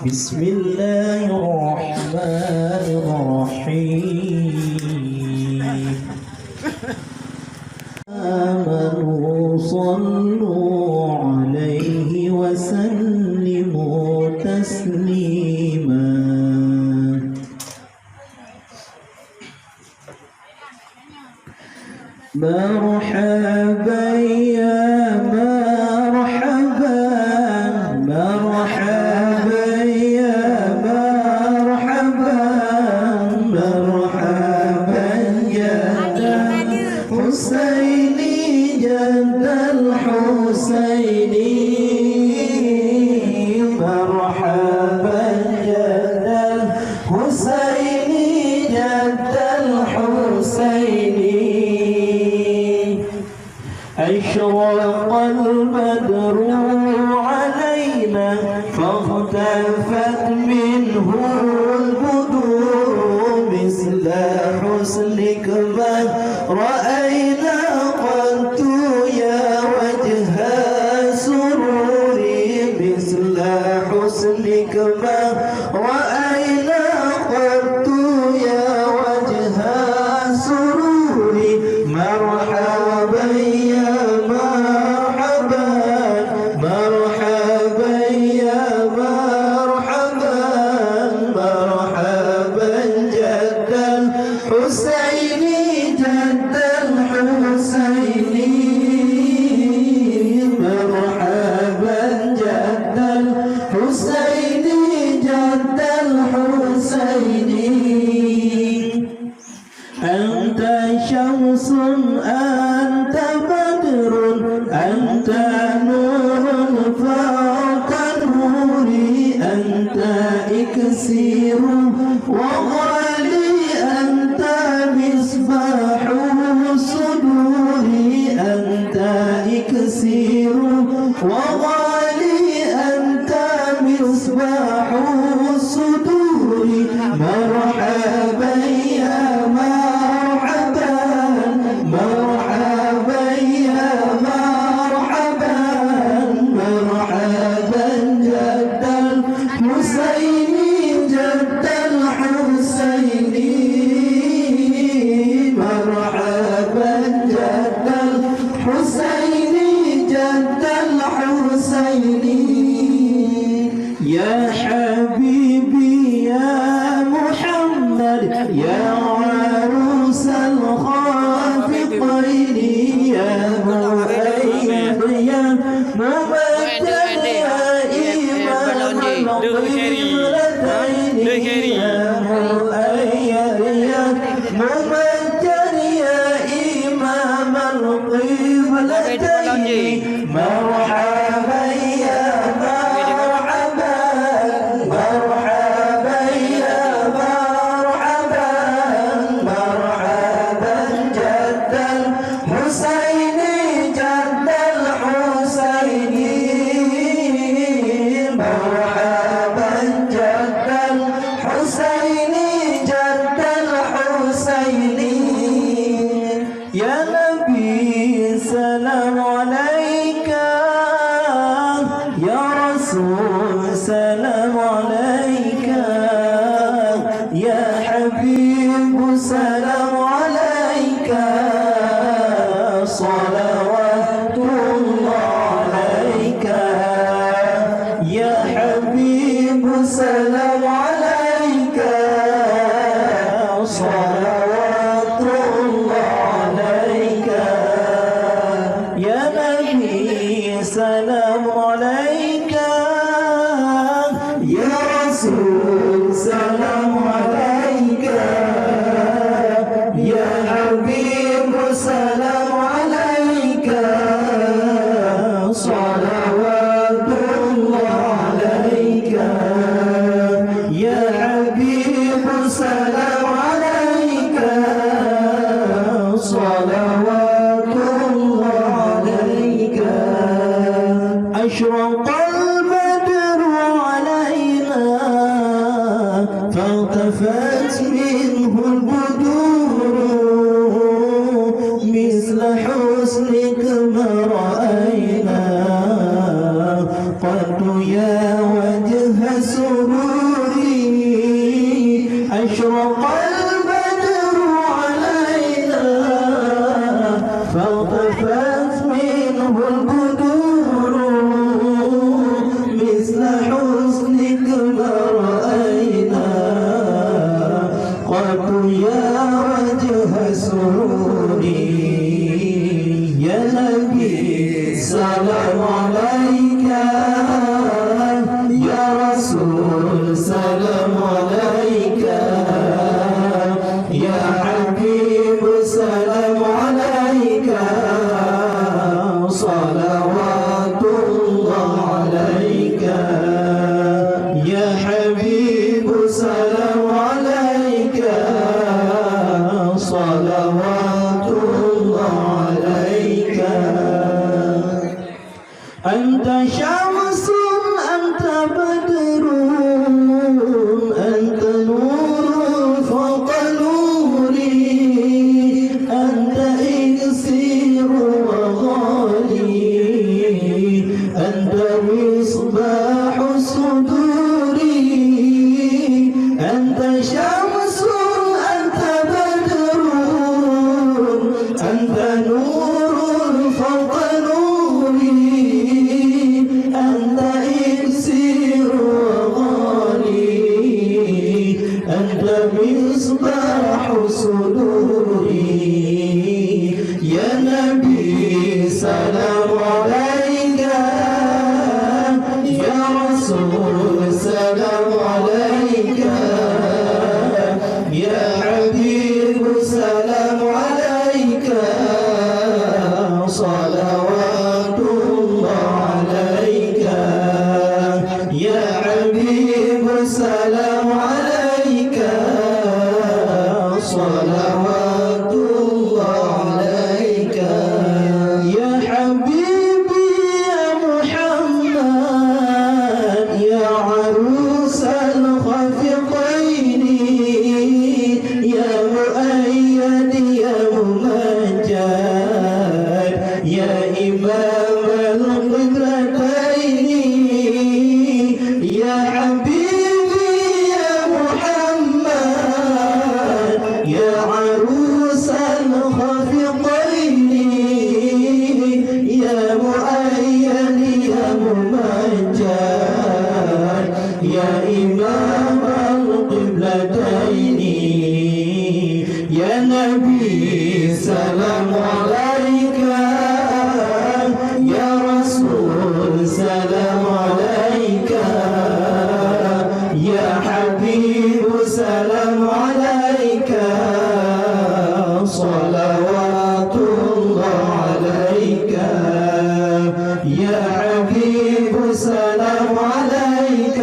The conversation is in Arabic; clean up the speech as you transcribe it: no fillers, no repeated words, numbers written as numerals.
بسم الله الرحمن الرحيم آمنوا صلوا عليه وسلموا تسليما مرحبا يا مرحبا مرحبا يا مرحبا مرحبا جد الحسين جد الحسين مرحبا جد الحسين جد الحسين أشرق البدر علينا فاختفت منه البدور مثل حسنك ما رأينا قط يا وجه سروري مثل حسنك ما رأينا قط يا وجه سروري مرحبا يا مرحبا مرحبا يا مرحبا مرحبا جد الحسين جد الحسين مرحبا جد الحسين جد الحسين أنت شمس أنت بدر أنت نور فوق نوري أنت إكسير وغالي أنت مصباح الصدور أنت إكسير وغالي أنت مصباح الصدور مرحبا يا مرحبا مرحبا يا مرحبا مرحبا جد الحسين جد الحسين مرحبا جد الحسين جد الحسين يا حبيبي يا محمد يا عروس الخافقين يا مؤيد يا ممجد يا إمام القبلتين يا مؤيد يا ممجد يا إمام القبلتين مرحبا يا مرحبا مرحبا يا مرحبا مرحبا جد الحسين جد الحسين مرحبا جد الحسين جد الحسين يا نبي سلام عليك يا رسول سلام عليك يا حبيب سلام عليك صلوات الله عليك يا حبيب سلام عليك صلوات الله عليك يا نبي سلام عليك يا رسول سلام عليك يا حبيب سلام عليك صلوات الله عليك يا حبيب سلام عليك صلوات الله عليك أشرق البدر علينا فالتفت منه البدور مثل حسنك ما رأينا قد يا وجه سرور سلام عليك يا رسول سلام عليك يا حبيب سلام عليك صلوات الله عليك يا حبيب سلام عليك صلوات الله عليك أنت شمس أنت بدر أنت نور فوق نوري أنت إكسير وغالي أنت مصباح صدوري أنت شمس أنت بدر أنت نور فوق نوري أنت إكسير وغالي أنت مصباح صدوري يا نبي سلام عليك يا رسول سلام عليك يا حبيب سلام عليك صلوات الله عليك يا حبيب سلام عليك صلوات الله عليك يا حبيبي يا محمد يا عروس الخفقين يا مؤيد يا ممجد يا إمام القبلتين يا حبيبي يا محمد يا عروس الخفقين يا مؤيد يا ممجد يا إمام القبلتين يا نبي سلام عليك يا رسول سلام عليك يا حبيب سلام عليك صلوات الله عليك يا حبيب سلام عليك